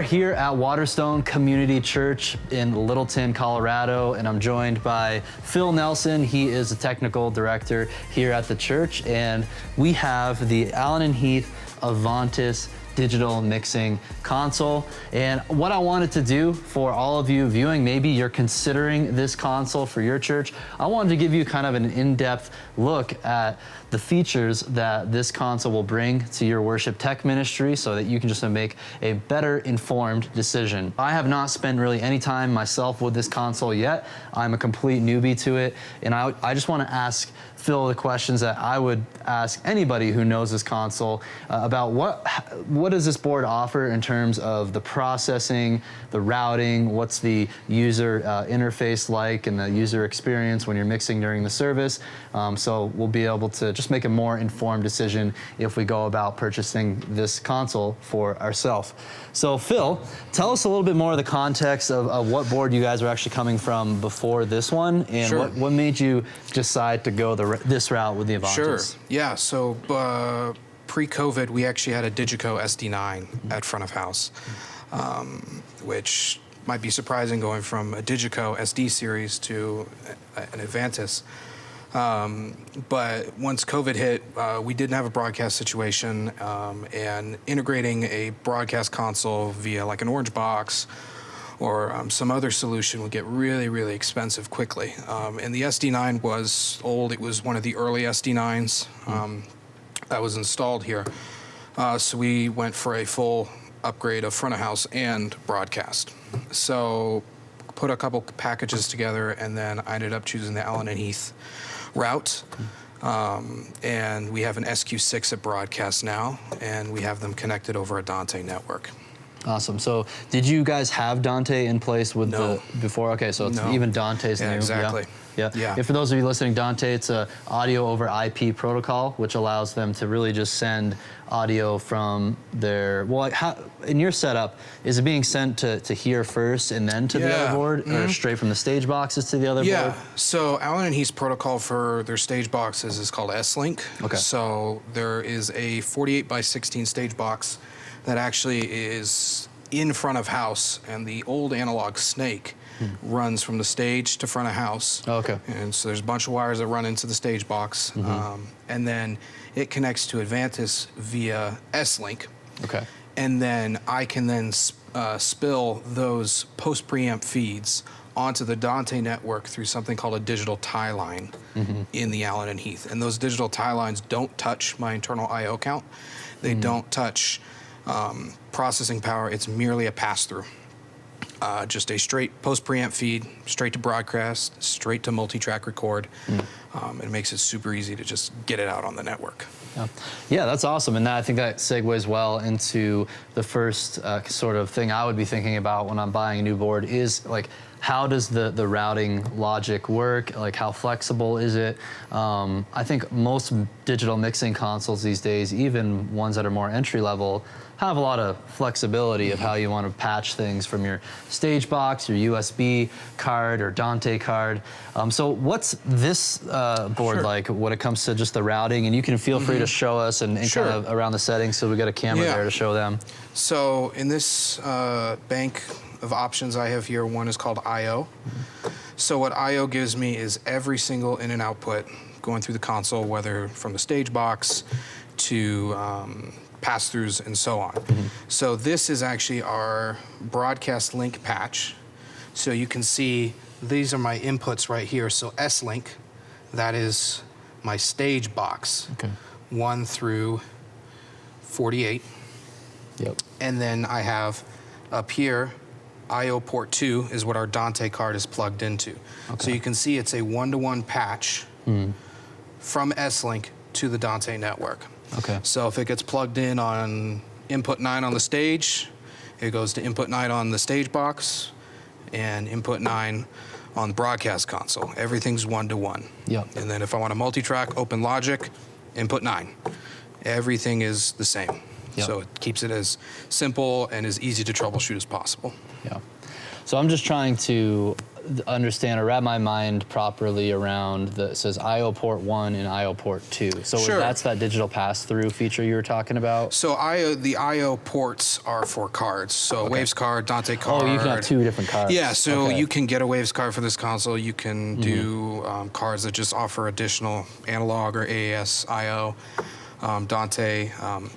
are here at Waterstone Community Church in Littleton, Colorado, and I'm joined by Phil Nelson. He is the technical director here at the church, and we have the Allen & Heath Avantis digital mixing console. And what I wanted to do for all of you viewing, maybe you're considering this console for your church, I wanted to give you kind of an in-depth look at the features that this console will bring to your worship tech ministry so that you can just make a better informed decision. I have not spent really any time myself with this console yet. I'm a complete newbie to it, and I just want to ask Phil the questions that I would ask anybody who knows this console about what does this board offer in terms of the processing, the routing, what's the user interface like and the user experience when you're mixing during the service. So we'll be able to just make a more informed decision if we go about purchasing this console for ourselves. So Phil, tell us a little bit more of the context of what board you guys were actually coming from before this one, and Sure. what made you decide to go this route with the Avantis? Sure. Yeah. So pre-COVID, we actually had a Digico SD9 at front of house, which might be surprising going from a Digico SD series to an Avantis. But once COVID hit, we didn't have a broadcast situation, and integrating a broadcast console via like an Orange Box or some other solution would get really, really expensive quickly. And the SD9 was old. It was one of the early SD9s that was installed here. So we went for a full upgrade of front of house and broadcast. So put a couple packages together, and then I ended up choosing the Allen & Heath route. And we have an SQ6 at broadcast now, and we have them connected over a Dante network. Awesome. So did you guys have Dante in place with before? Okay, so it's even Dante's new. Exactly. Yeah. And for those of you listening, Dante, it's a audio over IP protocol, which allows them to really just send audio from their, in your setup, is it being sent to here first and then to the other board, or straight from the stage boxes to the other board? Yeah, so Allen & Heath's protocol for their stage boxes is called S-Link. Okay. So there is a 48 by 16 stage box that actually is in front of house, and the old analog snake runs from the stage to front of house. Oh, okay. And so there's a bunch of wires that run into the stage box, and then it connects to Avantis via S-Link. Okay. And then I can then spill those post preamp feeds onto the Dante network through something called a digital tie line in the Allen & Heath. And those digital tie lines don't touch my internal I/O count. They don't touch processing power. It's merely a pass-through. Just a straight post preamp feed, straight to broadcast, straight to multi-track record. It makes it super easy to just get it out on the network. Yeah, that's awesome. And I think that segues well into the first sort of thing I would be thinking about when I'm buying a new board is like, how does the routing logic work? Like, how flexible is it? I think most digital mixing consoles these days, even ones that are more entry level, have a lot of flexibility of how you want to patch things from your stage box, your USB card or Dante card. So what's this board like when it comes to just the routing? And you can feel free to show us and kind of around the settings, so we got a camera there to show them. So in this bank of options I have here, one is called I/O. So what I/O gives me is every single in and output going through the console, whether from the stage box to pass-throughs and so on. So this is actually our broadcast link patch. So you can see these are my inputs right here. So S-Link, that is my stage box, 1 through 48. Yep. And then I have up here, I/O port 2 is what our Dante card is plugged into. So you can see it's a 1-to-1 patch from S-Link to the Dante network. So if it gets plugged in on input 9 on the stage, it goes to input 9 on the stage box and input 9 on the broadcast console. Everything's 1-to-1. And then if I want a multi-track, open logic, input 9. Everything is the same. So it keeps it as simple and as easy to troubleshoot as possible. So I'm just trying to understand or wrap my mind properly around it says I/O port 1 and I/O port 2. So Sure. that's that digital pass-through feature you were talking about? So the I/O ports are for cards. So Waves card, Dante card. Oh, you can have 2 different cards. Yeah, so Okay. you can get a Waves card for this console. You can do cards that just offer additional analog or AAS I/O, Dante,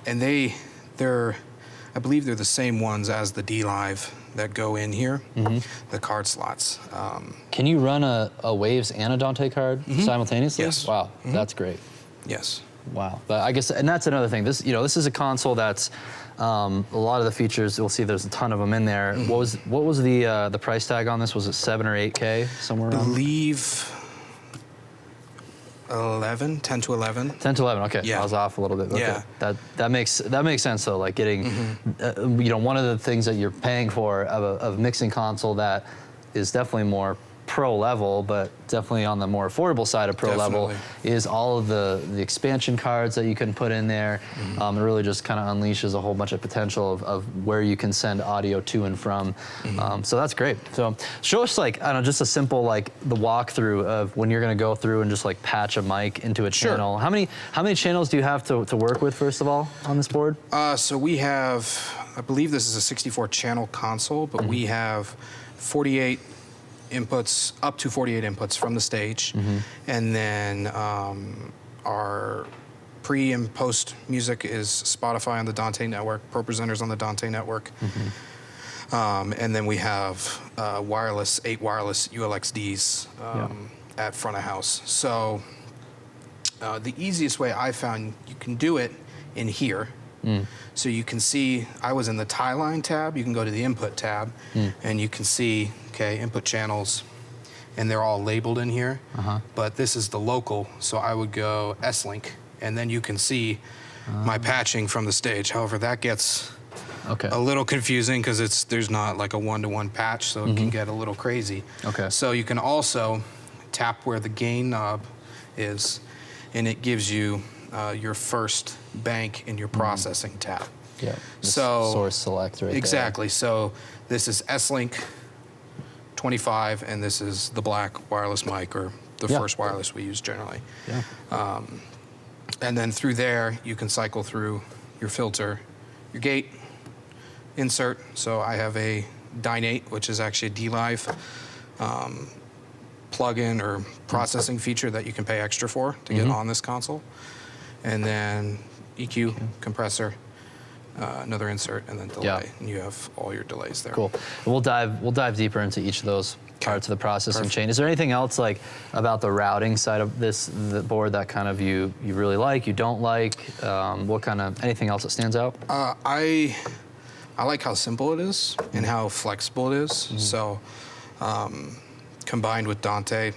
and they're I believe they're the same ones as the D-Live that go in here, the card slots. Can you run a Waves and a Dante card simultaneously? Yes. Wow, that's great. Yes. Wow. But I guess, and that's another thing. This is a console that's a lot of the features. You'll see there's a ton of them in there. What was the price tag on this? Was it 7 or 8K somewhere I around? believe 10 to 11. 10 to 11. Okay, Yeah. I was off a little bit. Okay. Yeah. That makes sense though. Like getting, one of the things that you're paying for of a mixing console that is definitely more pro level, but definitely on the more affordable side of pro level, is all of the expansion cards that you can put in there. It really just kind of unleashes a whole bunch of potential of where you can send audio to and from. So that's great. So show us I don't know, just a simple the walkthrough of when you're going to go through and just patch a mic into a channel. How many channels do you have to work with first of all on this board? So we have, I believe this is a 64 channel console, but we have 48 inputs, up to 48 inputs from the stage, and then our pre and post music is Spotify on the Dante network, Pro Presenters on the Dante network, and then we have 8 wireless ULXDs at front of house. So the easiest way I found you can do it in here. So you can see, I was in the tie line tab, you can go to the input tab, and you can see, input channels, and they're all labeled in here, but this is the local, so I would go S-Link, and then you can see my patching from the stage. However, that gets a little confusing because there's not a one-to-one patch, so it can get a little crazy. So you can also tap where the gain knob is, and it gives you your first bank in your processing tab. Yeah. So source select right exactly. So this is S-Link 25, and this is the black wireless mic, or the first wireless we use generally. And then through there, you can cycle through your filter, your gate, insert. So I have a Dynate, which is actually a D-Live plugin or processing feature that you can pay extra for to get on this console. And then EQ, compressor, another insert, and then delay, and you have all your delays there. Cool. We'll dive deeper into each of those parts of the processing chain. Is there anything else about the routing side of the board that kind of you really like, you don't like? Anything else that stands out? I like how simple it is and how flexible it is. So combined with Dante,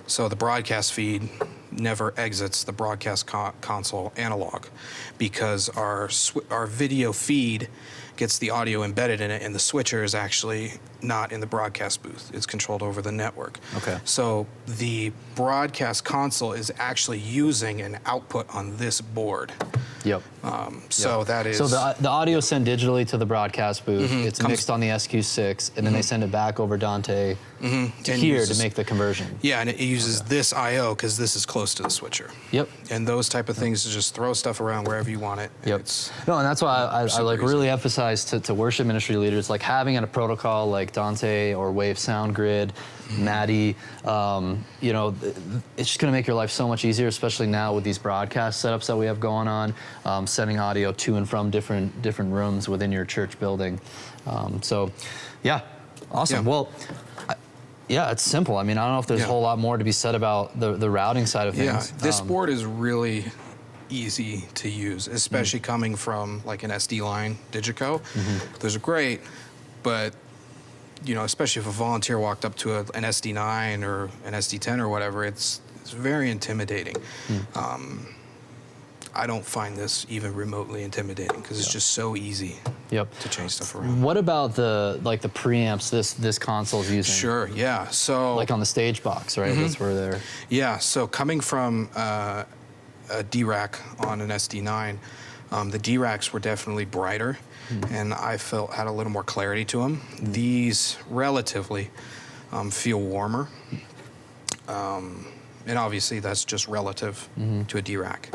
so the broadcast feed never exits the broadcast console analog, because our video feed gets the audio embedded in it, and the switcher is actually not in the broadcast booth. It's controlled over the network. So the broadcast console is actually using an output on this board. So that is... So the audio sent digitally to the broadcast booth. It's mixed on the SQ6, and then they send it back over Dante to here to make the conversion. Yeah, and it uses this I/O because this is close to the switcher. And those type of things to just throw stuff around wherever you want it. No, and that's why I really emphasize to worship ministry leaders, having a protocol like Dante or Wave Sound Grid, Maddie, it's just going to make your life so much easier, especially now with these broadcast setups that we have going on, sending audio to and from different rooms within your church building. Awesome. Well, it's simple. I mean, I don't know if there's a whole lot more to be said about the routing side of things. This board is really easy to use, especially coming from an SD line Digico. Those are great, but especially if a volunteer walked up to an SD9 or an SD10 or whatever, it's very intimidating. I don't find this even remotely intimidating because it's just so easy to change stuff around. What about the preamps this console's using? Sure, yeah. So on the stage box, right? That's where they're... Yeah, so coming from a D-rack on an SD9, the D-racks were definitely brighter, and I felt had a little more clarity to them. These relatively feel warmer. And obviously that's just relative to a D-Rack.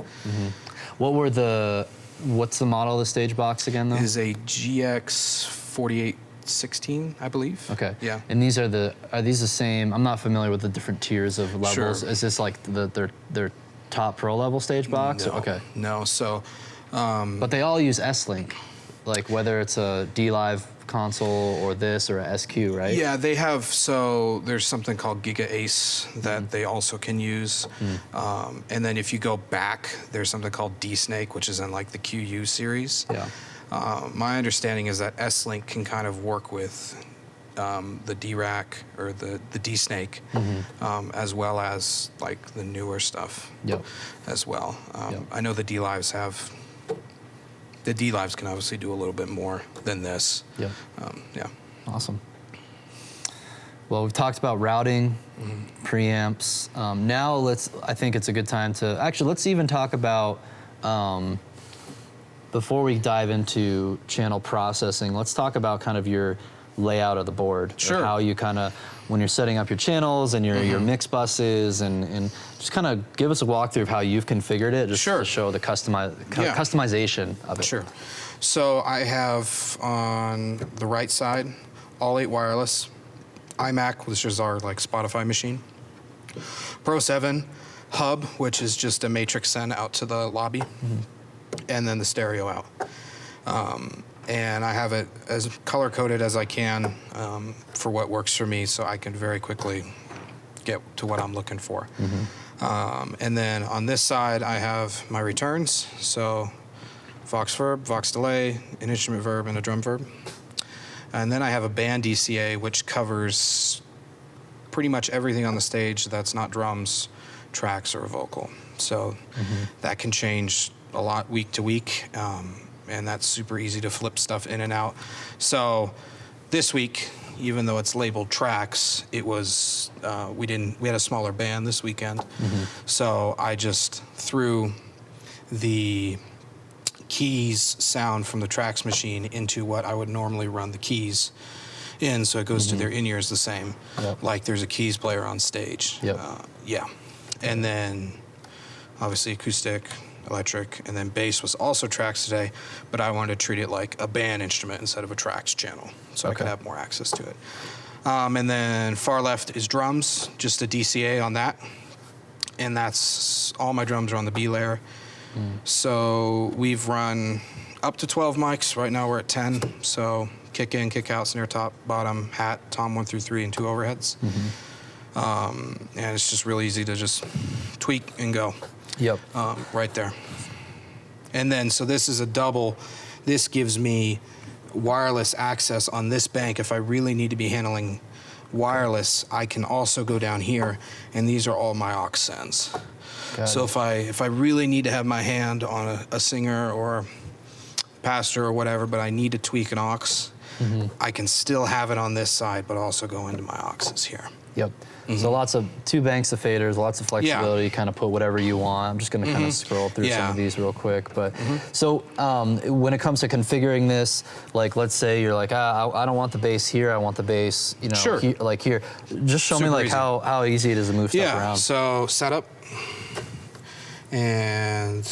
What's the model of the stage box again, though? It is a GX 4816, I believe. Okay. Yeah. And are these the same? I'm not familiar with the different tiers of levels. Sure. Is this like their top pro level stage box? No. Okay. No. So. But they all use S-Link, like whether it's a D-Live console or this or a SQ, right? Yeah, they have. So there's something called Giga Ace that they also can use. And then if you go back, there's something called D-Snake, which is in like the QU series. Yeah. My understanding is that S-Link can kind of work with the D-Rack or the D-Snake, as well as like the newer stuff as well. I know the D-Lives have. The D-Lives can obviously do a little bit more than this. Yeah. Yeah. Awesome. Well, we've talked about routing, preamps. Now I think it's a good time to, actually, let's even talk about, before we dive into channel processing, let's talk about kind of your layout of the board. Sure. How you kind of, when you're setting up your channels and your mix buses and just kind of give us a walkthrough of how you've configured it, just to show the customization of it. Sure. So I have on the right side, all 8 wireless, iMac, which is our like Spotify machine, Pro 7, hub, which is just a matrix send out to the lobby, and then the stereo out. And I have it as color-coded as I can for what works for me, so I can very quickly get to what I'm looking for. And then on this side, I have my returns, so Vox verb, Vox delay, an instrument verb, and a drum verb. And then I have a band DCA, which covers pretty much everything on the stage that's not drums, tracks, or a vocal. So that can change a lot week to week. And that's super easy to flip stuff in and out. So this week, even though it's labeled tracks, it was we had a smaller band this weekend. So I just threw the keys sound from the tracks machine into what I would normally run the keys in, so it goes to their in-ears the same, like there's a keys player on stage. Yeah. And then obviously acoustic, electric, and then bass was also tracks today, but I wanted to treat it like a band instrument instead of a tracks channel, so I could have more access to it. And then far left is drums, just a DCA on that, and that's all my drums are on the B layer. So we've run up to 12 mics. Right now we're at 10. So kick in, kick out, snare top, bottom, hat, tom 1 through 3, and 2 overheads. And it's just really easy to just tweak and go. Right there. And then, so this is a double. This gives me wireless access on this bank. If I really need to be handling wireless, I can also go down here, and these are all my aux sends. So if I really need to have my hand on a singer or pastor or whatever, but I need to tweak an aux, I can still have it on this side, but also go into my auxes here. So lots of 2 banks of faders, lots of flexibility, kind of put whatever you want. I'm just going to kind of scroll through some of these real quick. But so when it comes to configuring this, like let's say you're like, I don't want the bass here, I want the bass, like here. Just show me like how easy it is to move stuff around. So setup, and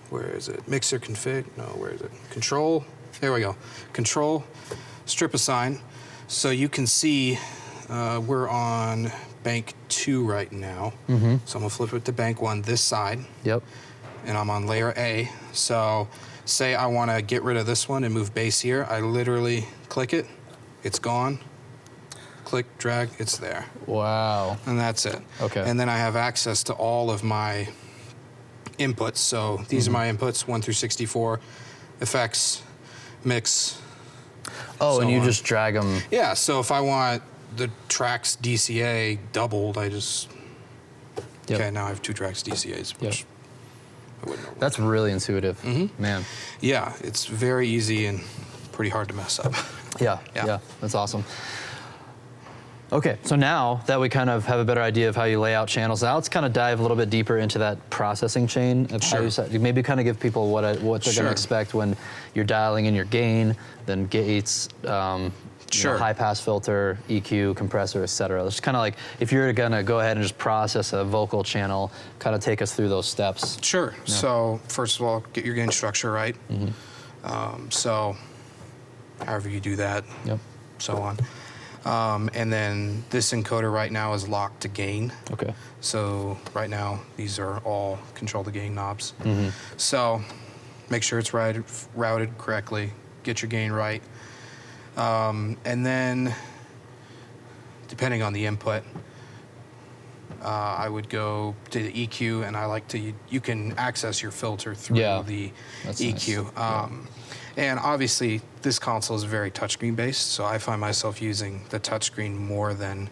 where is it? Mixer config? No, where is it? Control. There we go. Control, strip assign. So you can see we're on bank 2 right now. So I'm gonna flip it to bank 1 this side. And I'm on layer A. So say I wanna get rid of this one and move bass here. I literally click it, it's gone. Click, drag, it's there. Wow. And that's it. And then I have access to all of my inputs. So these are my inputs, 1 through 64, effects, mix. And you just drag them. Yeah, so if I want the tracks DCA doubled, I just, okay, now I have 2 tracks DCAs, which I wouldn't know. That's really intuitive, man. Yeah, it's very easy and pretty hard to mess up. Yeah, that's awesome. Okay, so now that we kind of have a better idea of how you lay out channels, now let's kind of dive a little bit deeper into that processing chain of how you maybe kind of give people what they're going to expect when you're dialing in your gain, then gates, Sure. high pass filter, EQ, compressor, etc. It's kind of like if you're gonna go ahead and just process a vocal channel, kind of take us through those steps. Sure. Yeah. So first of all, get your gain structure right. So however you do that, Yep. so on. And then this encoder right now is locked to gain. Okay. So right now, these are all control the gain knobs. So make sure it's routed correctly, get your gain right. And then, depending on the input, I would go to the EQ, and I like to, you can access your filter through the That's EQ. nice. And obviously, this console is very touchscreen based, so I find myself using the touchscreen more than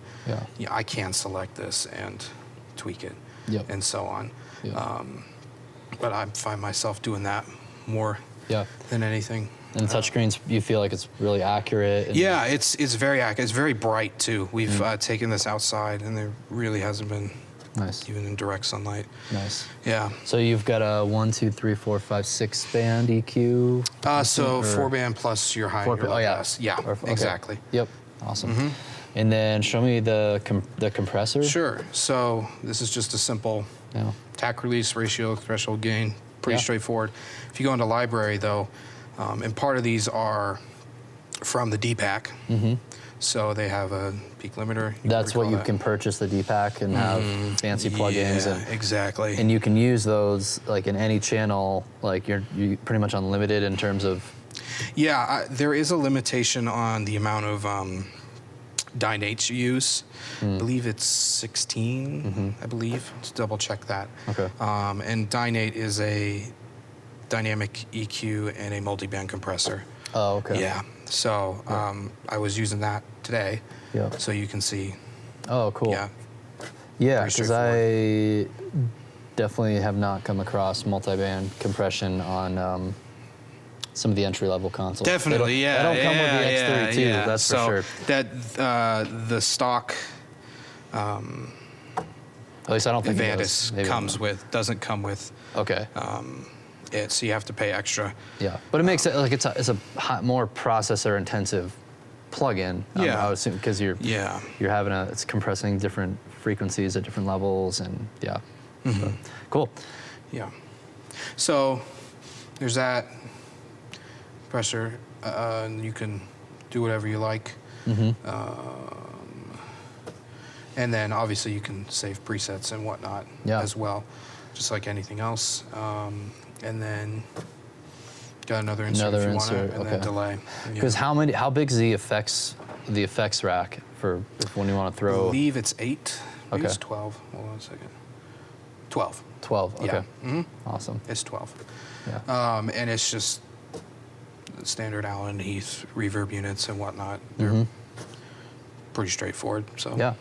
I can select this and tweak it and so on. But I find myself doing that more than anything. And touchscreens, you feel like it's really accurate? And Yeah, it's very accurate. It's very bright too. We've taken this outside, and there really hasn't been even in direct sunlight. Nice. Yeah. So you've got a 1, 2, 3, 4, 5, 6 band EQ? So 4-band plus your high and your low pass. Yeah, exactly. Yep. Awesome. And then show me the compressor. Sure. So this is just a simple tack release ratio threshold gain. Pretty straightforward. If you go into library though, and part of these are from the D-Pack. So they have a peak limiter. That's what you can purchase, the D-Pack, and have fancy plugins. Yeah, exactly. And you can use those like in any channel. Like you're pretty much unlimited in terms of. Yeah, there is a limitation on the amount of dynates you use. I believe it's 16. I believe. Let's double check that. Okay. And dynate is a dynamic EQ and a multi-band compressor. Oh, okay. Yeah. So I was using that today. Yeah. So you can see. Oh, cool. Yeah. Yeah, because I definitely have not come across multi-band compression on some of the entry-level consoles. Definitely, They don't come with the X3 too. That's so for sure. That the stock. At least I don't think Avantis doesn't come with. Okay. It, so you have to pay extra. Yeah, but it makes it like it's a more processor-intensive plugin. I would assume because you're having it's compressing different frequencies at different levels, and so, cool. Yeah. So there's that pressure. You can do whatever you like. And then obviously you can save presets and whatnot as well, just like anything else. And then got another insert if you want it, and then delay. Because how big is the effects rack for when you want to throw? I believe it's 8. Maybe Okay. it's 12. Hold on a second. 12. 12. Okay. Yeah. Awesome. It's 12. Yeah. And it's just standard Allen Heath reverb units and whatnot. They're pretty straightforward. So yeah.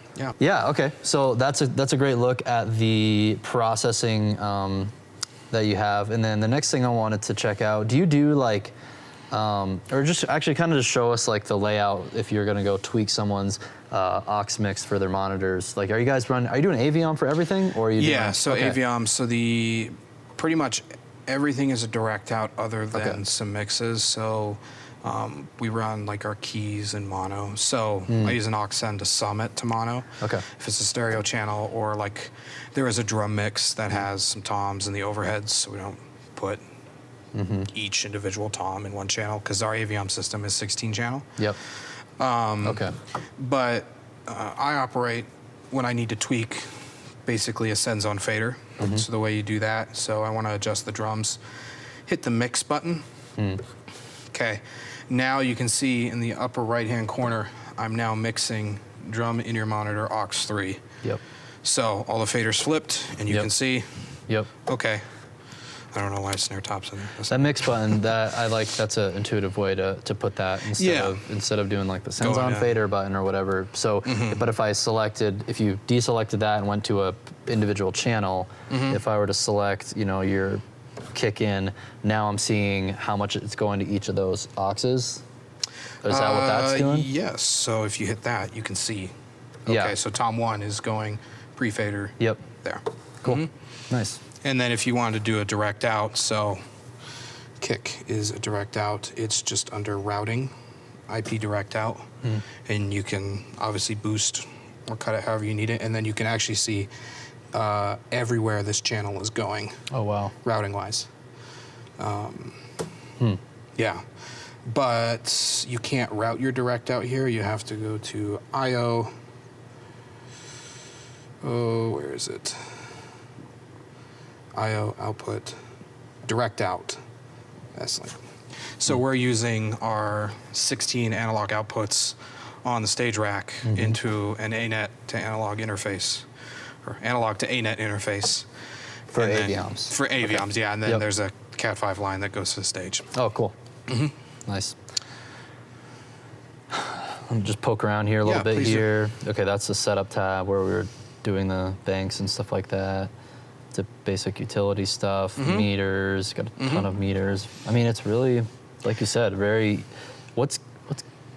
Okay. So that's a great look at the processing that you have, and then the next thing I wanted to check out. Do you do like, or just actually kind of just show us like the layout if you're gonna go tweak someone's aux mix for their monitors? Like, are you doing Aviom for everything, or are you? Aviom. So pretty much everything is a direct out other than some mixes. So we run like our keys in mono. So I use an aux send to Summit to mono. Okay. If it's a stereo channel, or like there is a drum mix that has some toms in the overheads, so we don't put each individual tom in one channel because our Aviom system is 16 channel. Yep. Okay. But I operate when I need to tweak basically a send zone fader. So the way you do that, so I want to adjust the drums, hit the mix button. Okay. Now you can see in the upper right-hand corner, I'm now mixing drum in-ear monitor aux 3. Yep. So all the faders flipped, and you can see. Yep. Okay. I don't know why snare top's in there. That mix button, that's an intuitive way to put that instead of doing like the sends on fader button or whatever. So, but if you deselected that and went to a individual channel, if I were to select, your kick in, now I'm seeing how much it's going to each of those auxes. Is that what that's doing? Yes. So if you hit that, you can see. Okay. So tom 1 is going pre-fader. Yep. There. Cool. Nice. And then if you wanted to do a direct out, so kick is a direct out, it's just under routing. IP direct out, and you can obviously boost or cut it however you need it, and then you can actually see everywhere this channel is going. Oh, wow. Routing wise. Yeah. But you can't route your direct out here. You have to go to IO. Oh, where is it? IO output, direct out. That's like. So we're using our 16 analog outputs on the stage rack into an ANET to analog interface, or analog to ANET interface. For AVIOMs. For AVIOMs, yeah. And then there's a Cat5 line that goes to the stage. Oh, cool. Nice. Let me just poke around here a little bit here. Okay, that's the setup tab where we were doing the banks and stuff like that. The basic utility stuff, meters, got a ton of meters. I mean, it's really, like you said, very, what's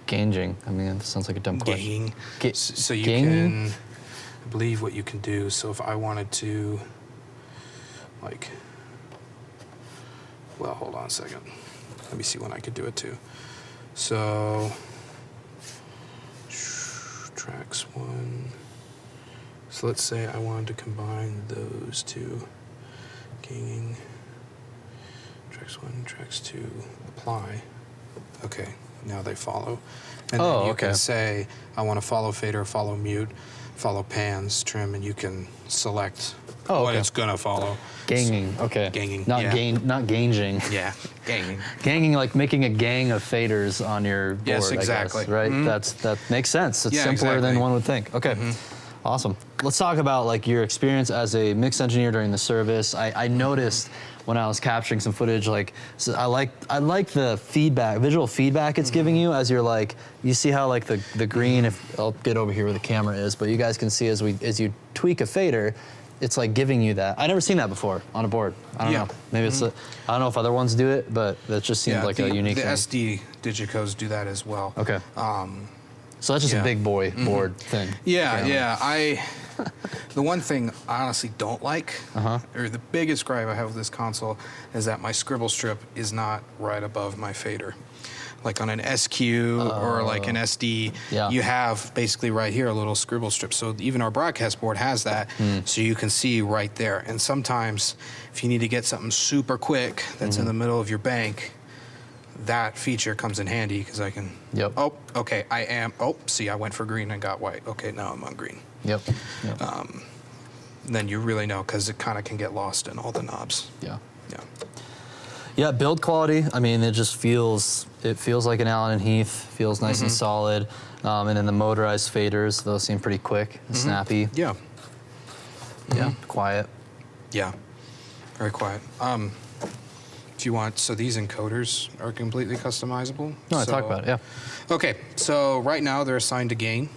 gauging? I mean, it sounds like a dumb question. Gauging. So you can, I believe what you can do, so if I wanted to, like, well, hold on a second. Let me see when I could do it too. So, tracks 1. So let's say I wanted to combine those two. Gauging, tracks 1, tracks 2, apply. Okay, now they follow. And then you can say, I want to follow fader, follow mute, follow pans, trim, and you can select what it's gonna follow. Ganging, okay. Ganging, not gauging. Yeah, ganging. Ganging, like making a gang of faders on your board, Yes, exactly. I guess, right? That makes sense. It's simpler than one would think. Okay, awesome. Let's talk about like your experience as a mix engineer during the service. I noticed when I was capturing some footage, like, so I like the feedback, visual feedback it's giving you as you're like, you see how like the green, if I'll get over here where the camera is, but you guys can see as you tweak a fader, it's like giving you that. I never seen that before on a board. I don't know. Maybe it's I don't know if other ones do it, but that just seemed like a unique thing. The SD digicodes do that as well. Okay. So that's just a big boy board thing. Yeah. The one thing I honestly don't like, or the biggest gripe I have with this console, is that my scribble strip is not right above my fader. Like on an SQ or like an SD, you have basically right here a little scribble strip. So even our broadcast board has that, so you can see right there. And sometimes if you need to get something super quick that's in the middle of your bank, that feature comes in handy because I can, oh, okay, see, I went for green and got white. Okay, now I'm on green. Then you really know, because it kind of can get lost in all the knobs. Yeah, build quality, I mean, it feels like an Allen and Heath, feels nice and solid. And then the motorized faders, those seem pretty quick and snappy. Yeah, quiet. Yeah, very quiet. If you want, so these encoders are completely customizable. No, I talked about it, Okay, so right now they're assigned to gain.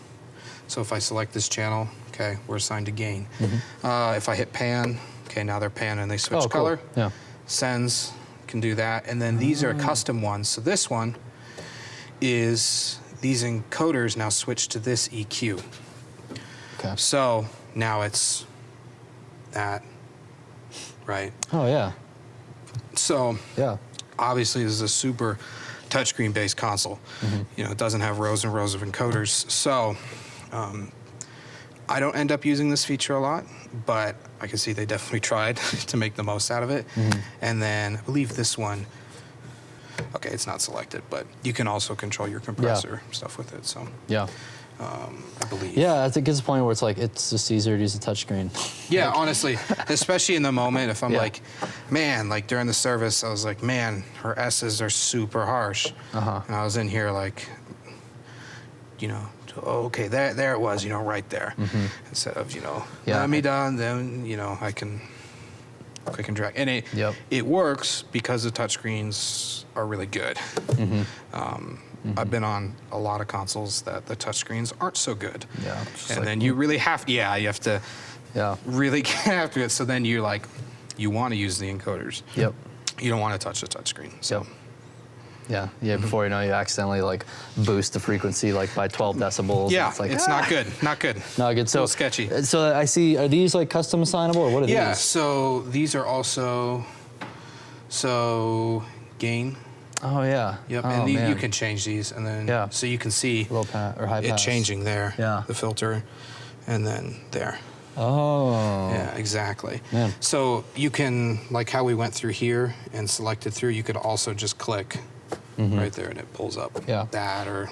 So if I select this channel, okay, we're assigned to gain. If I hit pan, okay, now they're pan and they switch color. Yeah. Sends can do that. And then these are custom ones. So this one is, these encoders now switch to this EQ. Okay. So now it's that, right? Oh, yeah. So obviously this is a super touchscreen based console. You know, it doesn't have rows and rows of encoders. So I don't end up using this feature a lot, but I can see they definitely tried to make the most out of it. And then I believe this one, okay, it's not selected, but you can also control your compressor stuff with it. So I believe. Yeah, I think it gets to the point where it's like, it's just easier to use a touchscreen. Yeah, honestly, especially in the moment, if I'm like, man, like during the service, I was like, man, her S's are super harsh. And I was in here like, you know, okay, there it was, you know, right there. Instead of, you know, let me down, then, you know, I can click and drag. And it works because the touchscreens are really good. I've been on a lot of consoles that the touchscreens aren't so good. And then you really have, you have to really get after it. So then you're like, you want to use the encoders. You don't want to touch the touchscreen. So. Before you know, you accidentally like boost the frequency like by 12 decibels. Yeah, it's like, it's not good. Not good. Not good. So a little sketchy. So I see, are these like custom assignable or what are these? Yeah, so these are also, gain. Oh yeah. Yep, Oh, and you man. can change these, and then so you can see low pass or high it pass changing there. Yeah. The filter, and then there. Oh. Yeah, exactly. Man. So you can, like how we went through here and selected through, you could also just click right there, and it pulls up that or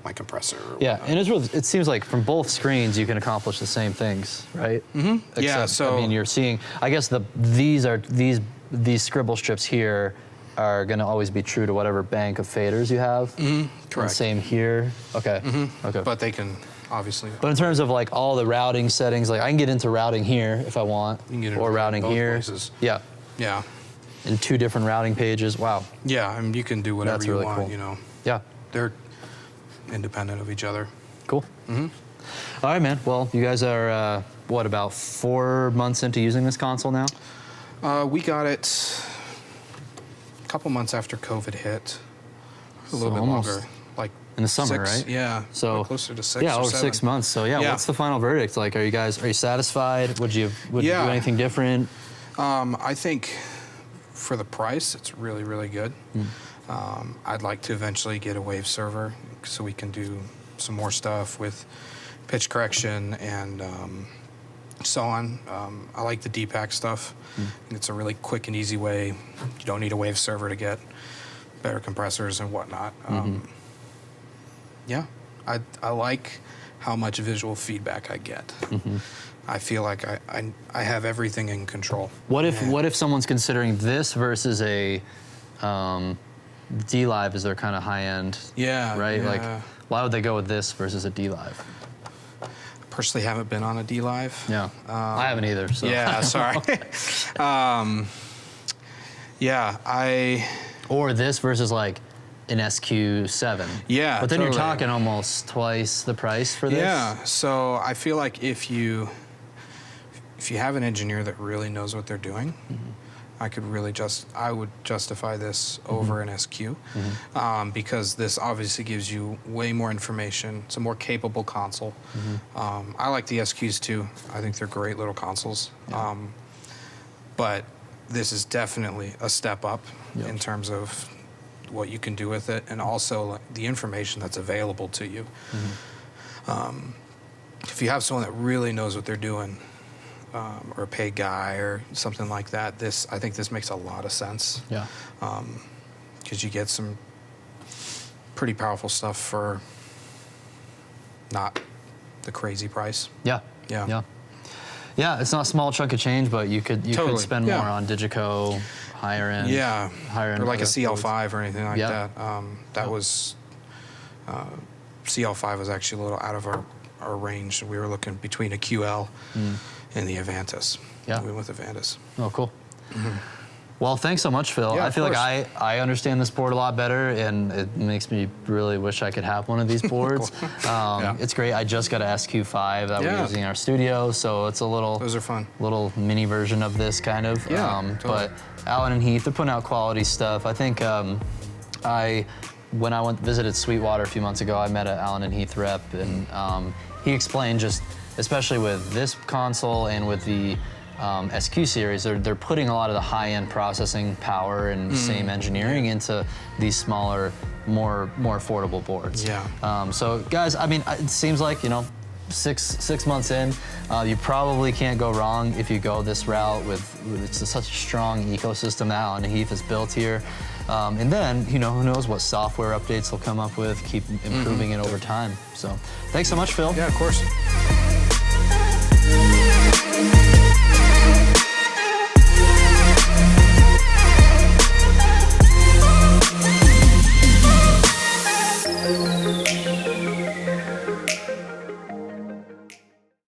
my compressor. Or whatnot. And it seems like from both screens you can accomplish the same things, right? Mm-hmm. Yeah. So I mean, you're seeing. I guess these scribble strips here are going to always be true to whatever bank of faders you have. Correct. And same here. Okay. Okay. But they can obviously. But in terms of like all the routing settings, like I can get into routing here if I want, You can get or into routing both here. places. Yeah. Yeah. In 2 different routing pages. Wow. Yeah, I mean, you can do whatever That's you really want. cool. You know, Yeah. they're independent of each other. Cool. All right, man. Well, you guys are what, about 4 months into using this console now? We got it a couple months after COVID hit. A little bit almost longer, like in the summer, 6, right? Yeah. So closer to 6. Yeah, or over 7. 6 months. So yeah, what's the final verdict? Like, are you satisfied? Would you do anything different? I think for the price, it's really, really good. I'd like to eventually get a wave server so we can do some more stuff with pitch correction and so on. I like the D-Pack stuff. It's a really quick and easy way. You don't need a wave server to get better compressors and whatnot. Yeah, I like how much visual feedback I get. I feel like I have everything in control. What if someone's considering this versus a D-Live as their kind of high-end? Yeah. Right? Yeah. Like, why would they go with this versus a D-Live? Personally, haven't been on a D-Live. Yeah, I haven't either. So. Yeah, sorry. Or this versus like an SQ7. Yeah, but then totally. you're talking almost twice the price for this. Yeah, so I feel like if you have an engineer that really knows what they're doing, I would justify this over an SQ because this obviously gives you way more information. It's a more capable console. I like the SQs too. I think they're great little consoles. Yeah. But this is definitely a step up in terms of what you can do with it, and also like, the information that's available to you. If you have someone that really knows what they're doing, or a paid guy or something like that, I think this makes a lot of sense. Yeah. Because you get some pretty powerful stuff for not the crazy price. Yeah. Yeah. Yeah. Yeah, it's not a small chunk of change, but you could spend more on Digico, higher end. Yeah. Higher end. Or like a CL5 or anything like Yeah. that. That was CL5 was actually a little out of our range. We were looking between a QL and the Avantis. Yeah. We went with Avantis. Oh, cool. Well, thanks so much, Phil. Yeah, I feel of like I understand this board a lot better, and it makes me really wish I could have one of these boards. It's great. I just got a SQ5 that we're using in our studio, so it's a little Those are fun. little mini version of this kind of. Yeah, totally. But Alan and Heath, they're putting out quality stuff. I think when I visited Sweetwater a few months ago, I met an Alan and Heath rep, and he explained just, especially with this console and with the SQ series, they're putting a lot of the high-end processing power and same engineering into these smaller, more affordable boards. Yeah. So guys, I mean, it seems like, 6 months in, you probably can't go wrong if you go this route with it's such a strong ecosystem that Alan and Heath has built here. And then, who knows what software updates they'll come up with, keep improving it over time. So thanks so much, Phil. Yeah, of course.